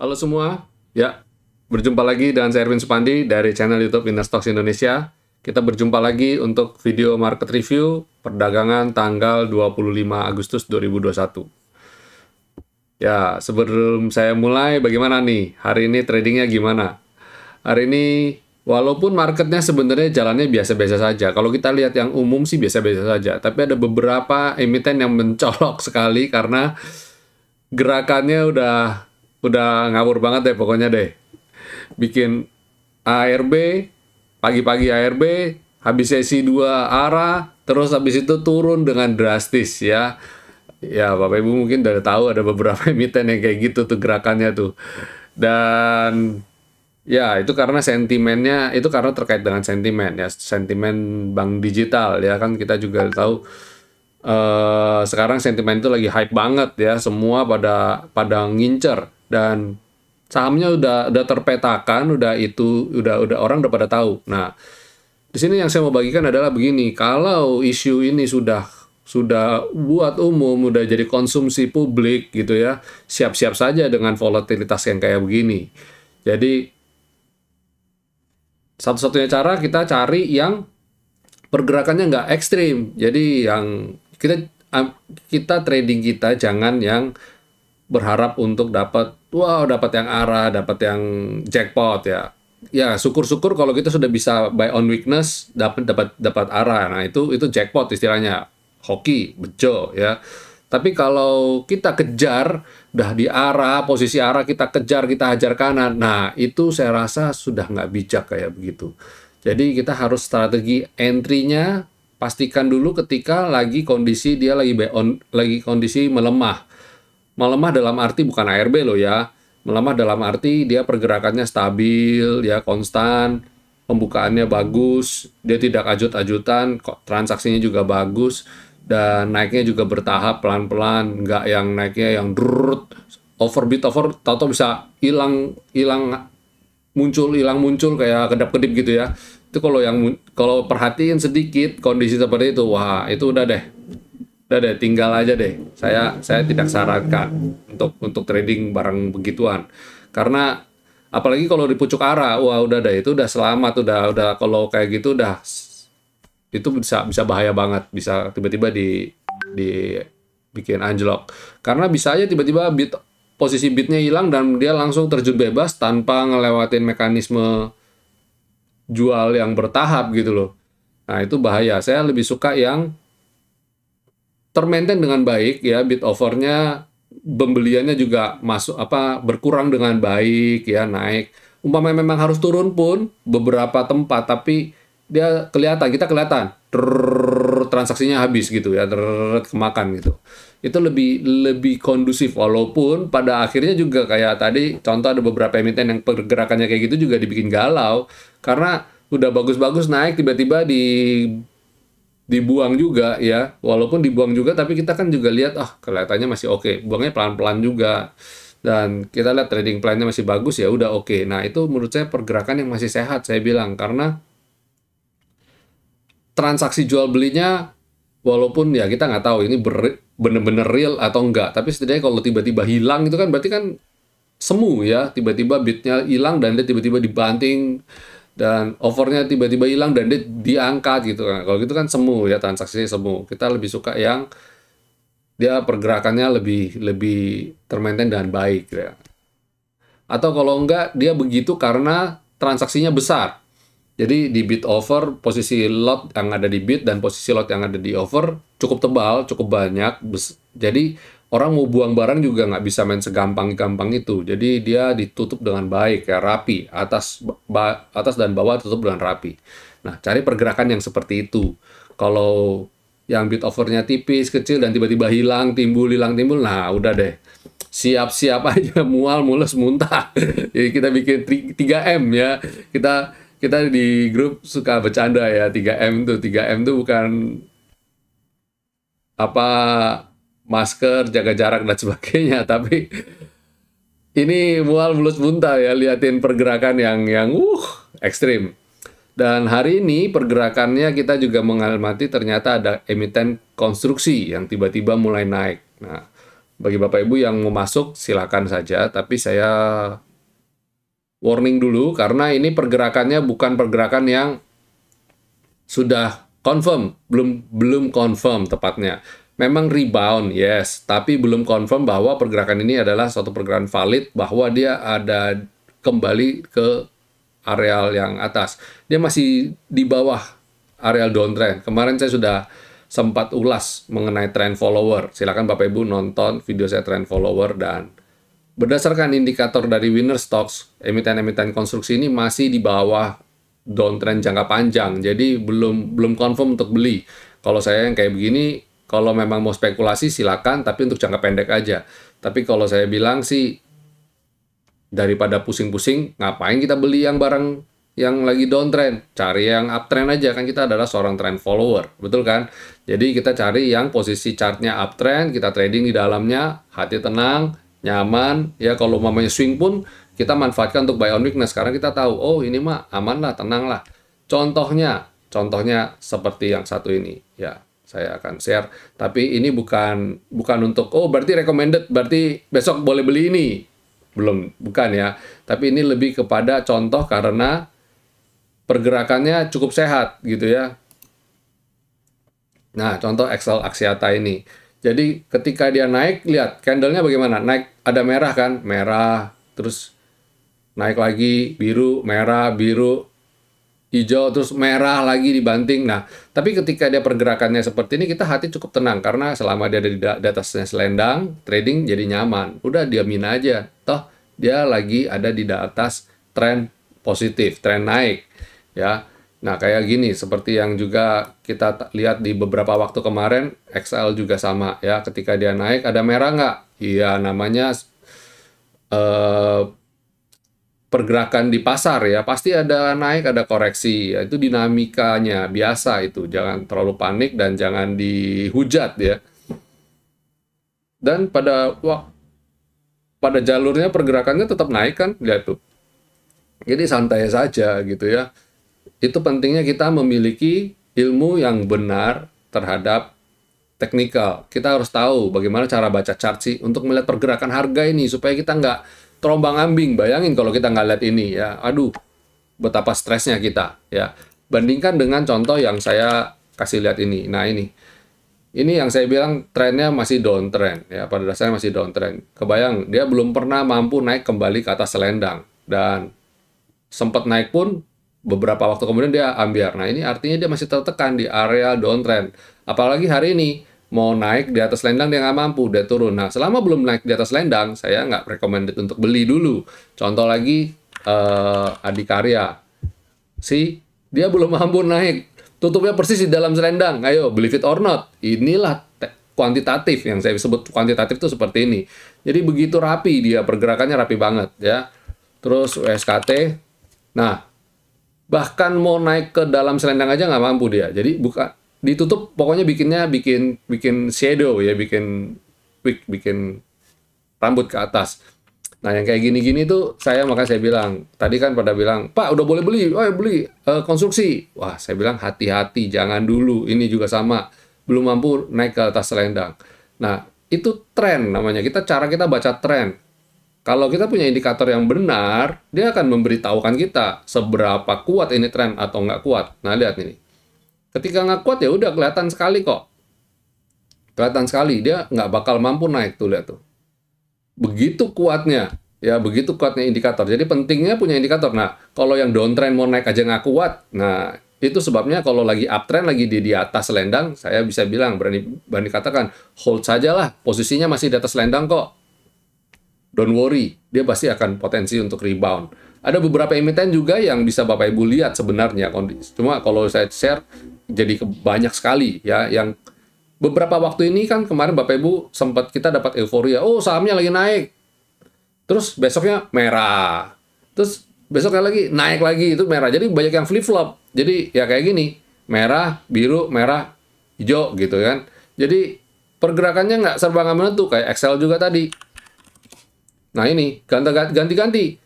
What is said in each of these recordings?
Halo semua, ya berjumpa lagi dengan saya Erwin Supandi dari channel YouTube Innerstocks Indonesia. Kita berjumpa lagi untuk video market review perdagangan tanggal 25 Agustus 2021. Ya, sebelum saya mulai, bagaimana nih? Hari ini tradingnya gimana? Hari ini, walaupun marketnya sebenarnya jalannya biasa-biasa saja. Kalau kita lihat yang umum sih biasa-biasa saja. Tapi ada beberapa emiten yang mencolok sekali karena gerakannya udah ngawur banget deh pokoknya deh. Bikin ARB, pagi-pagi ARB, habis sesi 2 arah, terus habis itu turun dengan drastis ya. Ya, Bapak Ibu mungkin udah tahu ada beberapa emiten yang kayak gitu tuh gerakannya tuh. Dan ya, itu karena sentimennya, itu karena terkait dengan sentimen ya, sentimen bank digital ya kan kita juga tahu sekarang sentimen itu lagi hype banget ya, semua pada ngincer dan sahamnya udah terpetakan, udah orang udah pada tahu. Nah, di sini yang saya mau bagikan adalah begini, kalau isu ini sudah buat umum, udah jadi konsumsi publik gitu ya, siap-siap saja dengan volatilitas yang kayak begini. Jadi satu-satunya cara kita cari yang pergerakannya nggak ekstrim. Jadi yang kita trading kita jangan yang berharap untuk dapat yang arah, dapat yang jackpot ya. Ya, syukur-syukur kalau kita sudah bisa buy on weakness, dapat arah. Nah, itu jackpot istilahnya. Hoki, bejo ya. Tapi kalau kita kejar, udah di arah, posisi arah kita kejar, kita hajar kanan. Nah, itu saya rasa sudah nggak bijak kayak begitu. Jadi kita harus strategi entry-nya, pastikan dulu ketika lagi kondisi dia lagi kondisi melemah. Melemah dalam arti bukan ARB loh ya. Melemah dalam arti dia pergerakannya stabil, ya konstan, pembukaannya bagus, dia tidak ajut-ajutan, transaksinya juga bagus, dan naiknya juga bertahap pelan-pelan, nggak yang naiknya yang overbid tahu bisa hilang muncul kayak kedap-kedip gitu ya. Itu kalau perhatiin sedikit kondisi seperti itu, wah itu udah deh tinggal aja deh. Saya tidak sarankan untuk trading barang begituan, karena apalagi kalau di pucuk arah, wah udah deh itu udah selamat, udah kalau kayak gitu itu bisa bahaya banget, bisa tiba-tiba bikin anjlok, karena bisa aja tiba-tiba posisi bitnya hilang dan dia langsung terjun bebas tanpa ngelewatin mekanisme jual yang bertahap gitu loh. Nah, itu bahaya. Saya lebih suka yang termaintain dengan baik ya, bid offernya, pembeliannya juga berkurang dengan baik ya, naik. Umpamanya memang harus turun pun beberapa tempat, tapi dia kita kelihatan transaksinya habis gitu ya, kemakan gitu. Itu lebih kondusif, walaupun pada akhirnya juga kayak tadi contoh ada beberapa emiten yang pergerakannya kayak gitu juga dibikin galau karena udah bagus-bagus naik tiba-tiba dibuang juga ya, walaupun dibuang juga tapi kita kan juga lihat kelihatannya masih oke, buangnya pelan-pelan juga dan kita lihat trading plan-nya masih bagus ya udah oke. Nah, itu menurut saya pergerakan yang masih sehat saya bilang, karena transaksi jual belinya walaupun ya kita nggak tahu ini bener-bener real atau enggak, tapi setidaknya kalau tiba-tiba hilang itu kan berarti kan semu ya, tiba-tiba bitnya hilang dan dia tiba-tiba dibanting dan offernya tiba-tiba hilang dan dia diangkat gitu kan. Kalau gitu kan semu ya, transaksinya semu. Kita lebih suka yang dia pergerakannya lebih termaintain dengan baik ya. Atau kalau enggak dia begitu karena transaksinya besar. Jadi di bid offer, posisi lot yang ada di bid dan posisi lot yang ada di offer cukup tebal, cukup banyak. Jadi orang mau buang barang juga nggak bisa main segampang-gampang itu. Jadi dia ditutup dengan baik, ya rapi. Atas dan bawah tutup dengan rapi. Nah, cari pergerakan yang seperti itu. Kalau yang bid offernya tipis, kecil, dan tiba-tiba hilang, timbul, nah udah deh. Siap-siap aja, mual, mulus, muntah. Jadi kita bikin 3M ya. Kita di grup suka bercanda ya, 3M tuh bukan masker, jaga jarak dan sebagainya, tapi ini mual mulus muntah ya, liatin pergerakan yang ekstrim. Dan hari ini pergerakannya kita juga mengamati ternyata ada emiten konstruksi yang tiba-tiba mulai naik. Nah, Bagi Bapak Ibu yang mau masuk, silakan saja. Tapi saya warning dulu, karena ini pergerakannya bukan pergerakan yang sudah confirm, belum confirm tepatnya. Memang rebound, yes, tapi belum confirm bahwa pergerakan ini adalah suatu pergerakan valid, bahwa dia ada kembali ke areal yang atas. Dia masih di bawah areal downtrend. Kemarin saya sudah sempat ulas mengenai trend follower. Silakan Bapak Ibu nonton video saya trend follower, dan berdasarkan indikator dari winner stocks, emiten-emiten konstruksi ini masih di bawah downtrend jangka panjang. Jadi belum confirm untuk beli. Kalau saya yang kayak begini, kalau memang mau spekulasi silakan, tapi untuk jangka pendek aja. Tapi kalau saya bilang sih, daripada pusing-pusing, ngapain kita beli yang barang yang lagi downtrend? Cari yang uptrend aja, kan kita adalah seorang trend follower, betul kan? Jadi kita cari yang posisi chartnya uptrend, kita trading di dalamnya, hati tenang, nyaman. Ya kalau mamanya swing pun, kita manfaatkan untuk buy on weakness, karena kita tahu, oh ini mah aman lah, tenang lah. Contohnya seperti yang satu ini, ya. Saya akan share, tapi ini bukan untuk, oh berarti recommended, berarti besok boleh beli ini. Bukan ya. Tapi ini lebih kepada contoh karena pergerakannya cukup sehat gitu ya. Nah, contoh Excel Axiata ini. Jadi ketika dia naik, lihat candlenya bagaimana? Naik, ada merah kan? Merah, terus naik lagi, biru, merah, biru, hijau, terus merah lagi dibanting. Nah, tapi ketika dia pergerakannya seperti ini, kita hati cukup tenang, karena selama dia ada di atasnya selendang, trading jadi nyaman. Udah diamin aja. Toh, dia lagi ada di atas tren positif, tren naik. Ya. Nah, kayak gini, seperti yang juga kita lihat di beberapa waktu kemarin, XL juga sama. Ya, ketika dia naik, ada merah nggak? Iya, namanya pergerakan di pasar ya, pasti ada naik, ada koreksi. Ya, itu dinamikanya, biasa itu. Jangan terlalu panik dan jangan dihujat ya. Dan pada jalurnya pergerakannya tetap naik kan, lihat tuh. Jadi santai saja gitu ya. Itu pentingnya kita memiliki ilmu yang benar terhadap teknikal. Kita harus tahu bagaimana cara baca chart sih untuk melihat pergerakan harga ini, supaya kita nggak terombang-ambing. Bayangin kalau kita nggak lihat ini ya, aduh, betapa stresnya kita ya. Bandingkan dengan contoh yang saya kasih lihat ini. Nah ini yang saya bilang trennya masih downtrend ya, pada dasarnya masih downtrend. Kebayang dia belum pernah mampu naik kembali ke atas selendang, dan sempat naik pun beberapa waktu kemudian dia ambiar. Nah ini artinya dia masih tertekan di area downtrend. Apalagi hari ini mau naik di atas selendang, dia nggak mampu, dia turun. Nah, selama belum naik di atas selendang, saya nggak recommended untuk beli dulu. Contoh lagi, Adikarya. Dia belum mampu naik. Tutupnya persis di dalam selendang. Ayo, believe it or not. Inilah kuantitatif, yang saya sebut kuantitatif itu seperti ini. Jadi begitu rapi dia, pergerakannya rapi banget. Ya. Terus USKT. Nah, bahkan mau naik ke dalam selendang aja nggak mampu dia. Jadi ditutup, pokoknya bikin shadow ya, bikin rambut ke atas. Nah yang kayak gini-gini tuh makanya saya bilang tadi kan, pada bilang Pak udah boleh beli, beli konstruksi. Wah saya bilang hati-hati, jangan dulu. Ini juga sama, belum mampu naik ke atas selendang. Nah itu tren namanya, cara kita baca tren. Kalau kita punya indikator yang benar, dia akan memberitahukan kita seberapa kuat ini tren atau nggak kuat. Nah lihat ini. Ketika nggak kuat ya udah kelihatan sekali kok. Kelihatan sekali, dia nggak bakal mampu naik tuh, lihat tuh. Begitu kuatnya, ya begitu kuatnya indikator. Jadi pentingnya punya indikator. Nah, kalau yang downtrend mau naik aja nggak kuat, nah itu sebabnya kalau lagi uptrend, lagi di atas selendang, saya bisa bilang, berani katakan, hold saja lah, posisinya masih di atas selendang kok. Don't worry, dia pasti akan potensi untuk rebound. Ada beberapa emiten juga yang bisa Bapak Ibu lihat sebenarnya. Cuma kalau saya share, jadi banyak sekali ya, yang beberapa waktu ini kan kemarin Bapak Ibu sempat kita dapat euforia, oh sahamnya lagi naik, terus besoknya merah, terus besoknya lagi naik lagi, itu merah. Jadi banyak yang flip flop. Jadi ya kayak gini, merah, biru, merah, hijau gitu kan. Jadi pergerakannya nggak serba menentu, kayak Excel juga tadi. Nah ini ganti-ganti,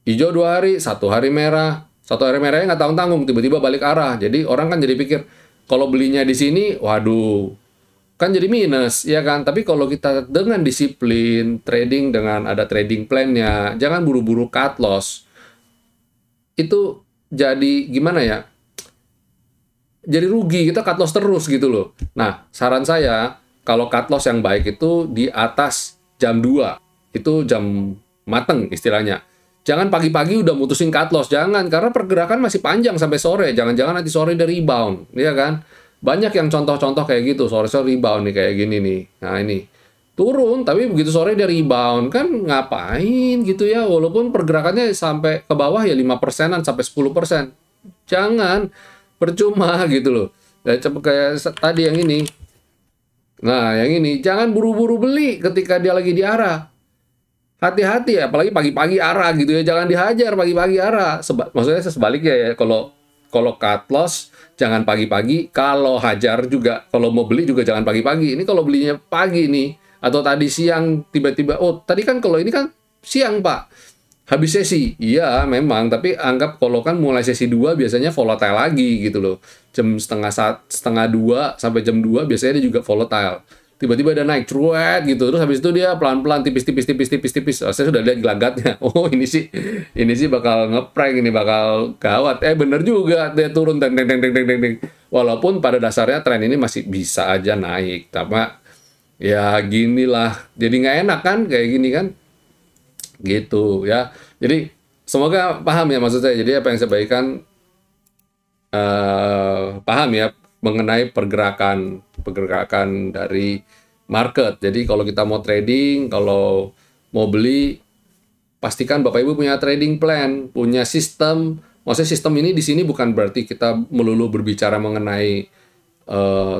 hijau 2 hari, 1 hari merah. 1 hari merahnya nggak tanggung-tanggung, tiba-tiba balik arah. Jadi orang kan jadi pikir, kalau belinya di sini, waduh, kan jadi minus, ya kan? Tapi kalau kita dengan disiplin trading, dengan ada trading plan-nya, jangan buru-buru cut loss, itu jadi gimana ya? Jadi rugi, kita cut loss terus gitu loh. Nah, saran saya, kalau cut loss yang baik itu di atas jam 2, itu jam mateng istilahnya. Jangan pagi-pagi udah mutusin cut loss, jangan, karena pergerakan masih panjang sampai sore. Jangan-jangan nanti sore ada rebound, ya kan? Banyak yang contoh-contoh kayak gitu, sore-sore rebound nih, kayak gini nih. Nah ini, turun, tapi begitu sore dia rebound, kan ngapain gitu ya, walaupun pergerakannya sampai ke bawah ya 5%-an sampai 10%. Jangan, percuma gitu loh. Ya, kayak tadi yang ini. Nah, yang ini, jangan buru-buru beli ketika dia lagi di arah. Hati-hati ya, apalagi pagi-pagi arah gitu ya, jangan dihajar pagi-pagi arah. Maksudnya sebaliknya ya, kalau cut loss jangan pagi-pagi, kalau hajar juga, kalau mau beli juga jangan pagi-pagi. Ini kalau belinya pagi nih, atau tadi siang tiba-tiba, oh tadi kan kalau ini kan siang Pak, habis sesi. Iya memang, tapi anggap kalau kan mulai sesi 2 biasanya volatile lagi gitu loh. Jam setengah 2 sampai jam 2 biasanya dia juga volatile. Tiba-tiba ada naik cuet gitu, terus habis itu dia pelan-pelan tipis. Oh, saya sudah lihat gelagatnya. Oh ini sih bakal ngeprank, ini bakal gawat. Bener juga, dia turun teng. Walaupun pada dasarnya tren ini masih bisa aja naik, tapi ya ginilah, jadi nggak enak kan kayak gini kan, gitu ya. Jadi semoga paham ya maksud saya. Jadi apa yang saya bagikan paham ya mengenai pergerakan dari market. Jadi kalau kita mau trading, kalau mau beli, pastikan Bapak Ibu punya trading plan, punya sistem. Maksudnya sistem ini di sini bukan berarti kita melulu berbicara mengenai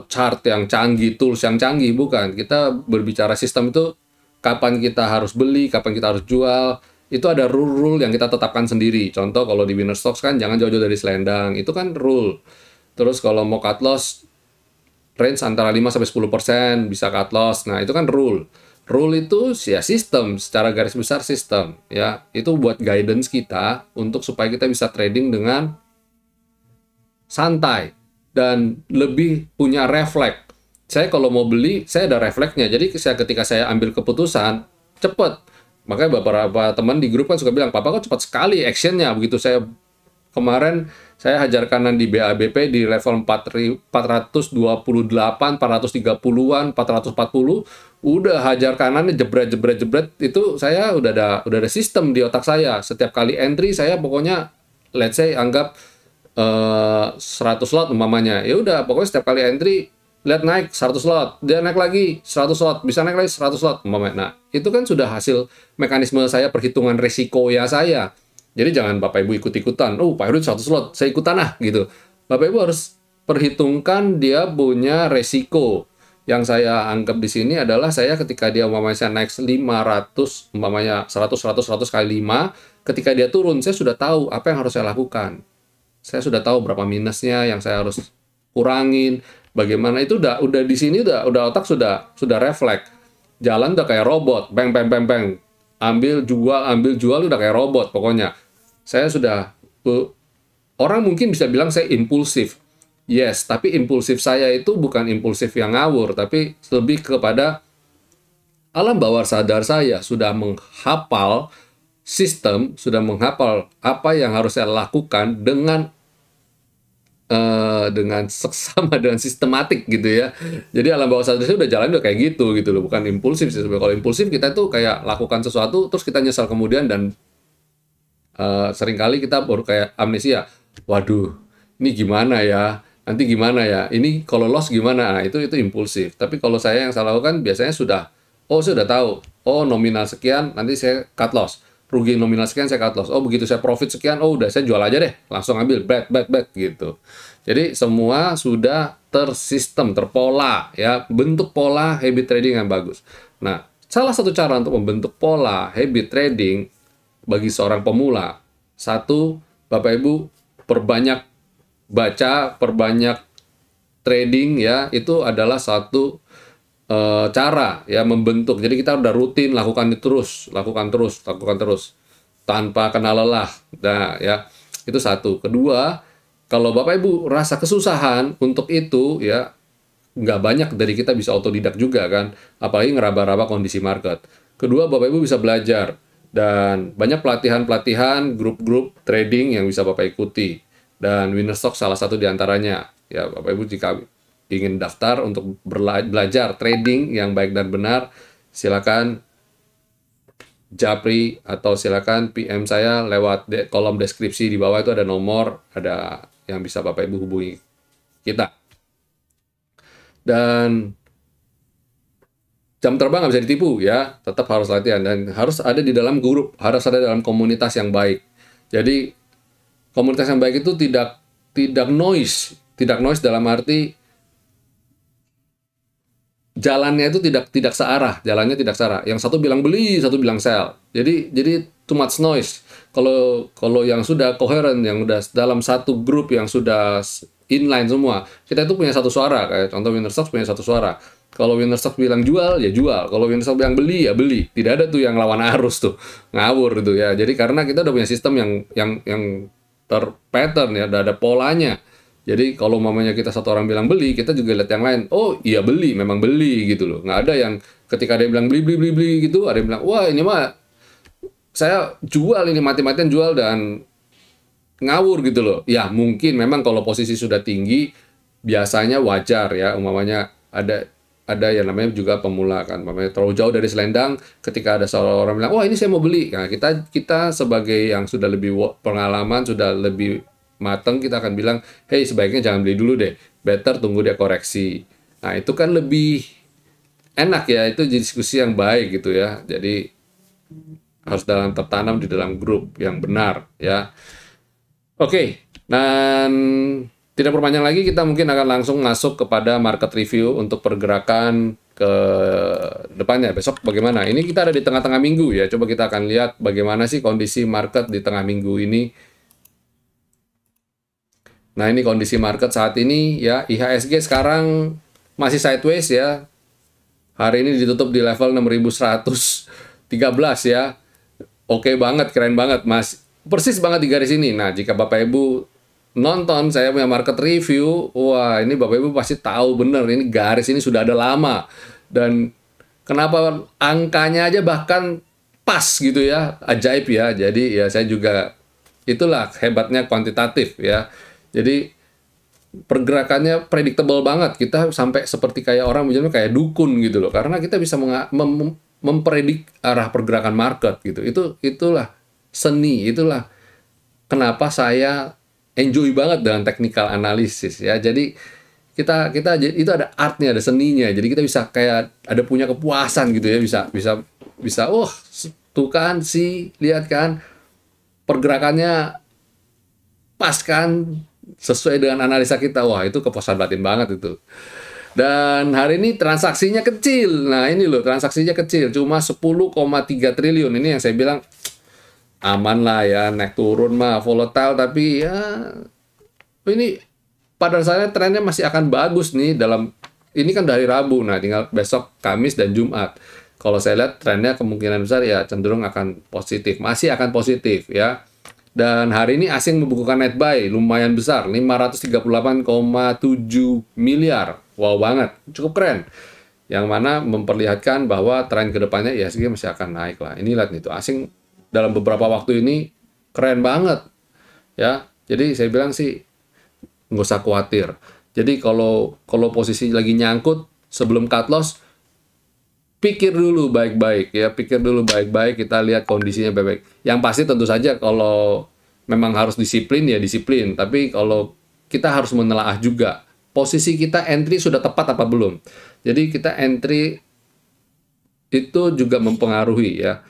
chart yang canggih, tools yang canggih, bukan. Kita berbicara sistem itu kapan kita harus beli, kapan kita harus jual. Itu ada rule yang kita tetapkan sendiri. Contoh kalau di winner stocks kan jangan jauh-jauh dari selendang. Itu kan rule. Terus kalau mau cut loss, range antara 5-10% bisa cut loss. Nah, itu kan rule. Rule itu ya sistem, secara garis besar sistem. Ya, itu buat guidance kita untuk supaya kita bisa trading dengan santai dan lebih punya refleks. Saya kalau mau beli, saya ada refleksnya. Jadi ketika saya ambil keputusan, cepet. Makanya beberapa teman di grup kan suka bilang, Papa kok cepat sekali actionnya. Begitu saya kemarin, saya hajar kanan di BABP di level 428, 430-an, 440, udah hajar kanannya jebret, itu saya udah ada sistem di otak saya. Setiap kali entry saya pokoknya, let's say anggap 100 lot umpamanya. Ya udah, pokoknya setiap kali entry, lihat naik 100 lot, dia naik lagi 100 lot, bisa naik lagi 100 lot umpamanya. Nah, itu kan sudah hasil mekanisme saya, perhitungan resiko ya saya. Jadi jangan Bapak Ibu ikut-ikutan. Oh, Pak Heru 100 slot, saya ikutan gitu. Bapak Ibu harus perhitungkan dia punya resiko. Yang saya anggap di sini adalah saya ketika dia umpamanya naik 500, umpamanya 100 kali 5, ketika dia turun, saya sudah tahu apa yang harus saya lakukan. Saya sudah tahu berapa minusnya yang saya harus kurangin. Bagaimana itu udah di sini udah otak sudah refleks. Jalan udah kayak robot, bang. Ambil jual udah kayak robot pokoknya. Saya sudah, orang mungkin bisa bilang saya impulsif. Yes, tapi impulsif saya itu bukan impulsif yang ngawur, tapi lebih kepada alam bawah sadar saya sudah menghafal sistem, sudah menghafal apa yang harus saya lakukan dengan seksama dan sistematik gitu ya. Jadi alam bawah sadar saya udah jalan udah kayak gitu loh, bukan impulsif sih. Kalau impulsif kita tuh kayak lakukan sesuatu terus kita nyesal kemudian, dan seringkali kita baru kayak amnesia. Waduh, ini gimana ya? Nanti gimana ya? Ini kalau loss gimana? Nah, itu impulsif. Tapi kalau saya yang saya lakukan biasanya saya sudah tahu. Oh, nominal sekian, nanti saya cut loss. Rugi nominal sekian, saya cut loss. Oh, begitu saya profit sekian, oh udah saya jual aja deh. Langsung ambil, bet gitu. Jadi semua sudah tersistem, terpola, ya. Bentuk pola habit trading yang bagus. Nah, salah satu cara untuk membentuk pola habit trading bagi seorang pemula, satu, Bapak Ibu perbanyak baca, perbanyak trading ya, itu adalah satu cara ya membentuk. Jadi kita udah rutin lakukan terus tanpa kena lelah. Nah, ya, itu satu. Kedua, kalau Bapak Ibu rasa kesusahan untuk itu ya, nggak banyak dari kita bisa otodidak juga kan, apalagi ngeraba-raba kondisi market. Kedua, Bapak Ibu bisa belajar, dan banyak pelatihan-pelatihan, grup-grup trading yang bisa Bapak ikuti. Dan Winnerstock salah satu diantaranya. Ya, Bapak Ibu jika ingin daftar untuk belajar trading yang baik dan benar, silakan japri atau silakan PM saya lewat kolom deskripsi di bawah, itu ada nomor, ada yang bisa Bapak Ibu hubungi kita. Dan jam terbang nggak bisa ditipu ya, tetap harus latihan dan harus ada di dalam grup, harus ada dalam komunitas yang baik. Jadi komunitas yang baik itu tidak noise dalam arti jalannya itu tidak searah, jalannya tidak searah. Yang satu bilang beli, satu bilang sell. Jadi too much noise. Kalau yang sudah coherent, yang udah dalam satu grup yang sudah inline semua, kita itu punya satu suara. Kayak contoh Winnerstock punya satu suara. Kalau Winnerstock bilang jual, ya jual. Kalau Winnerstock bilang beli, ya beli. Tidak ada tuh yang lawan arus tuh, ngawur gitu ya. Jadi karena kita udah punya sistem yang terpattern ya, udah ada polanya. Jadi kalau mamanya kita satu orang bilang beli, kita juga lihat yang lain. Oh iya beli, memang beli gitu loh. Nggak ada yang ketika ada yang bilang beli gitu, ada yang bilang wah ini mah saya jual, ini mati-matian jual dan ngawur gitu loh. Ya mungkin memang kalau posisi sudah tinggi biasanya wajar ya. Umpamanya ada yang namanya juga pemula kan, mamanya terlalu jauh dari selendang. Ketika ada seorang bilang wah ini saya mau beli, nah kita sebagai yang sudah lebih pengalaman, sudah lebih mateng, kita akan bilang, hey sebaiknya jangan beli dulu deh, better tunggu dia koreksi. Nah itu kan lebih enak ya, itu diskusi yang baik gitu ya. Jadi harus tertanam di dalam grup yang benar ya. Oke, dan tidak perpanjang lagi, kita mungkin akan langsung masuk kepada market review untuk pergerakan ke depannya. Besok bagaimana? Ini kita ada di tengah-tengah minggu ya, coba kita akan lihat bagaimana sih kondisi market di tengah minggu ini. Nah, ini kondisi market saat ini ya. IHSG sekarang masih sideways ya. Hari ini ditutup di level 6113 ya. Oke banget, keren banget, Mas. Persis banget di garis ini. Nah, jika Bapak Ibu nonton saya punya market review, wah, ini Bapak Ibu pasti tahu bener ini garis ini sudah ada lama. Dan kenapa angkanya aja bahkan pas gitu ya. Ajaib ya. Jadi ya saya juga, itulah hebatnya kuantitatif ya. Jadi pergerakannya predictable banget. Kita sampai seperti kayak orang misalnya kayak dukun gitu loh. Karena kita bisa mempredik arah pergerakan market gitu. Itulah seni, itulah kenapa saya enjoy banget dengan technical analysis ya. Jadi kita itu ada artnya, ada seninya. Jadi kita bisa kayak ada punya kepuasan gitu ya, bisa oh, tuh kan sih, lihat kan pergerakannya pas kan, sesuai dengan analisa kita. Wah, itu kepuasan batin banget itu. Dan hari ini transaksinya kecil. Nah, ini loh transaksinya kecil, cuma 10,3 triliun. Ini yang saya bilang aman lah ya, naik turun mah volatile, tapi ya ini pada dasarnya trennya masih akan bagus nih dalam ini kan dari Rabu. Nah, tinggal besok Kamis dan Jumat. Kalau saya lihat trennya kemungkinan besar ya cenderung akan positif, masih akan positif ya. Dan hari ini asing membukukan net buy lumayan besar, 538,7 miliar. Wow banget, cukup keren. Yang mana memperlihatkan bahwa tren kedepannya IHSG masih akan naik lah. Ini lihat nih tuh, asing dalam beberapa waktu ini keren banget. Ya, jadi saya bilang sih nggak usah khawatir. Jadi kalau posisi lagi nyangkut sebelum cut loss, pikir dulu baik-baik ya, pikir dulu baik-baik, kita lihat kondisinya baik-baik. Yang pasti tentu saja kalau memang harus disiplin ya disiplin, tapi kalau kita harus menelaah juga posisi kita entry sudah tepat apa belum. Jadi kita entry itu juga mempengaruhi ya.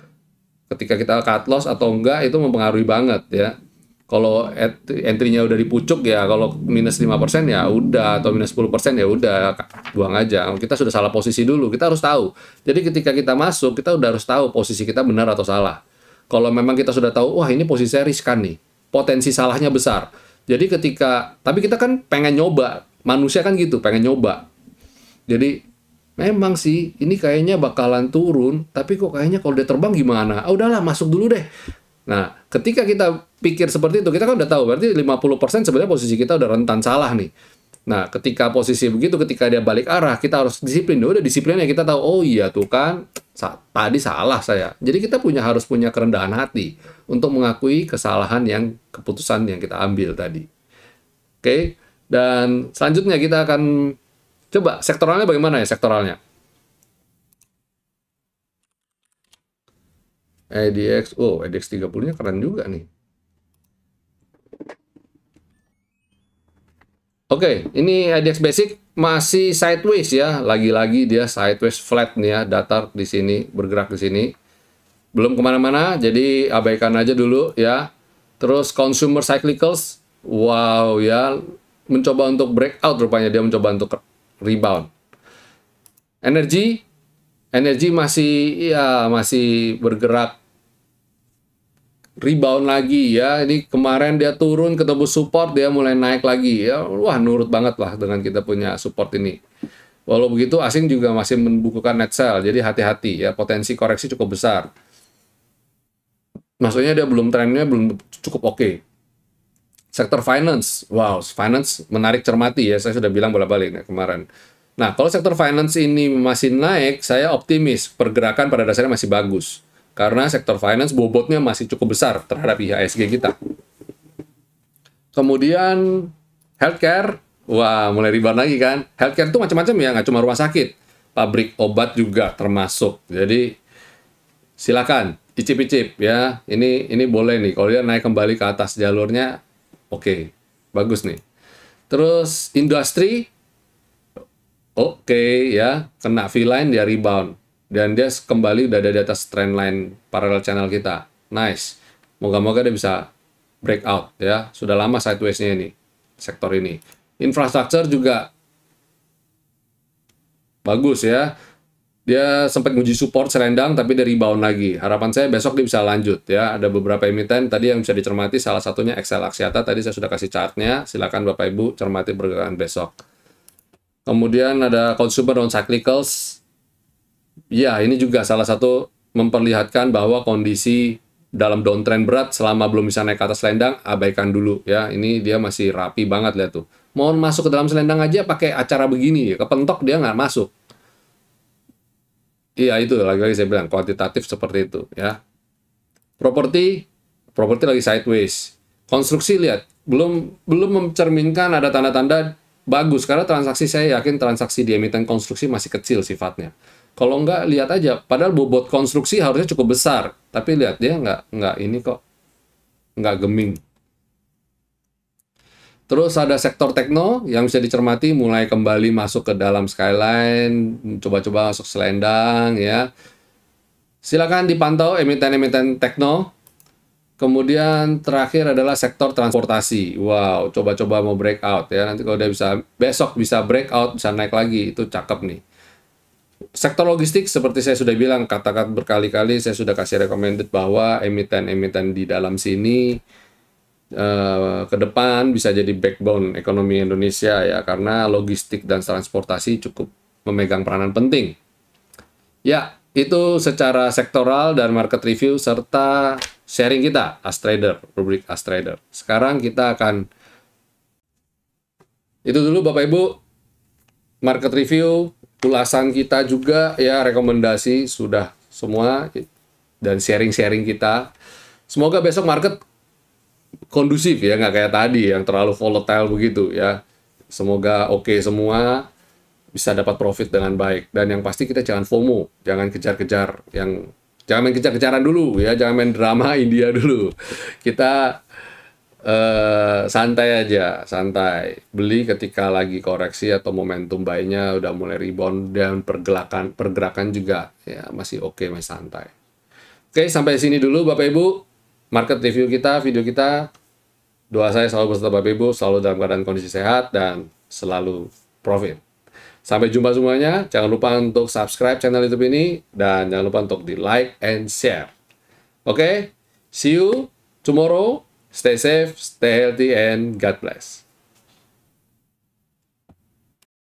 Ketika kita cut loss atau enggak itu mempengaruhi banget ya. Kalau entry-nya udah dipucuk ya, kalau minus 5% ya udah, atau minus 10% ya udah, buang aja. Kita sudah salah posisi dulu, kita harus tahu. Jadi ketika kita masuk, kita udah harus tahu posisi kita benar atau salah. Kalau memang kita sudah tahu, wah ini posisi saya riskan nih, potensi salahnya besar. Jadi tapi kita kan pengen nyoba, manusia kan gitu, pengen nyoba. Jadi memang sih, ini kayaknya bakalan turun, tapi kok kayaknya kalau dia terbang gimana? Ah udahlah, masuk dulu deh. Nah, ketika kita pikir seperti itu, kita kan udah tahu, berarti 50% sebenarnya posisi kita udah rentan salah nih. Nah, ketika posisi begitu, ketika dia balik arah, kita harus disiplin. Udah disiplinnya kita tahu, oh iya tuh kan, tadi salah saya. Jadi kita harus punya kerendahan hati untuk mengakui kesalahan keputusan yang kita ambil tadi. Oke, dan selanjutnya kita akan coba sektoralnya bagaimana ya sektoralnya. IDX, oh IDX 30-nya keren juga nih. Oke, ini IDX Basic masih sideways ya. Lagi-lagi dia sideways flat nih ya, datar di sini, bergerak di sini. Belum kemana-mana, jadi abaikan aja dulu ya. Terus consumer cyclicals, wow ya, mencoba untuk breakout rupanya, dia mencoba untuk rebound. Energi masih bergerak rebound lagi ya. Ini kemarin dia turun ketemu support, dia mulai naik lagi ya. Wah, nurut banget lah dengan kita punya support ini. Walau begitu asing juga masih membukukan net sell, jadi hati-hati ya, potensi koreksi cukup besar. Maksudnya dia trennya belum cukup oke. Sektor finance, wow, finance menarik cermati ya, saya sudah bilang bolak-balik ya, kemarin. Nah, kalau sektor finance ini masih naik, saya optimis pergerakan pada dasarnya masih bagus. Karena sektor finance bobotnya masih cukup besar terhadap IHSG kita. Kemudian healthcare, wah mulai rebound lagi kan. Healthcare itu macam-macam ya, nggak cuma rumah sakit. Pabrik obat juga termasuk. Jadi silakan icip-icip ya. Ini boleh nih. Kalau dia naik kembali ke atas jalurnya, oke, bagus nih. Terus industri, oke ya, kena V-line dia rebound. Dan dia kembali udah ada di atas trendline parallel channel kita. Nice. Moga-moga dia bisa breakout ya. Sudah lama sideways-nya ini, sektor ini. Infrastruktur juga bagus ya. Dia sempat nguji support selendang tapi dia rebound lagi. Harapan saya besok dia bisa lanjut ya. Ada beberapa emiten tadi yang bisa dicermati, salah satunya Excel Axiata. Tadi saya sudah kasih chartnya. Silakan Bapak Ibu cermati pergerakan besok. Kemudian ada consumer non cyclicals. Ya, ini juga salah satu memperlihatkan bahwa kondisi dalam downtrend berat selama belum bisa naik ke atas selendang, abaikan dulu ya. Ini dia masih rapi banget, lihat tuh. Mau masuk ke dalam selendang aja pakai acara begini, kepentok dia nggak masuk. Iya, itu lagi-lagi saya bilang kuantitatif seperti itu ya. Properti lagi sideways. Konstruksi lihat, belum mencerminkan ada tanda-tanda bagus karena transaksi, saya yakin transaksi di emiten konstruksi masih kecil sifatnya. Kalau nggak, lihat aja. Padahal bobot konstruksi harusnya cukup besar. Tapi lihat, dia nggak ini kok. Nggak geming. Terus ada sektor tekno yang bisa dicermati, mulai kembali masuk ke dalam skyline. Coba-coba masuk selendang ya. Silakan dipantau emiten-emiten tekno. Kemudian terakhir adalah sektor transportasi. Wow, coba-coba mau breakout ya. Nanti kalau dia besok bisa breakout, bisa naik lagi. Itu cakep nih. Sektor logistik, seperti saya sudah bilang, katakan berkali-kali, saya sudah kasih recommended bahwa emiten-emiten di dalam sini ke depan bisa jadi backbone ekonomi Indonesia ya, karena logistik dan transportasi cukup memegang peranan penting. Ya, itu secara sektoral dan market review serta sharing kita, As Trader, rubrik As Trader. Sekarang kita akan, itu dulu Bapak Ibu, market review, ulasan kita juga ya, rekomendasi sudah semua, dan sharing-sharing kita. Semoga besok market kondusif ya, nggak kayak tadi yang terlalu volatile begitu ya. Semoga oke semua, bisa dapat profit dengan baik. Dan yang pasti kita jangan FOMO, jangan kejar-kejar, jangan main kejar-kejaran dulu ya, jangan main drama India dulu. Kita santai aja, santai. Beli ketika lagi koreksi atau momentum buy-nya udah mulai rebound, dan pergerakan juga ya masih oke, masih santai. Oke, sampai sini dulu Bapak Ibu market review kita, video kita. Doa saya selalu beserta Bapak Ibu, selalu dalam keadaan kondisi sehat dan selalu profit. Sampai jumpa semuanya. Jangan lupa untuk subscribe channel YouTube ini, dan jangan lupa untuk di like and share. Oke, see you tomorrow. Stay safe, stay healthy, and God bless.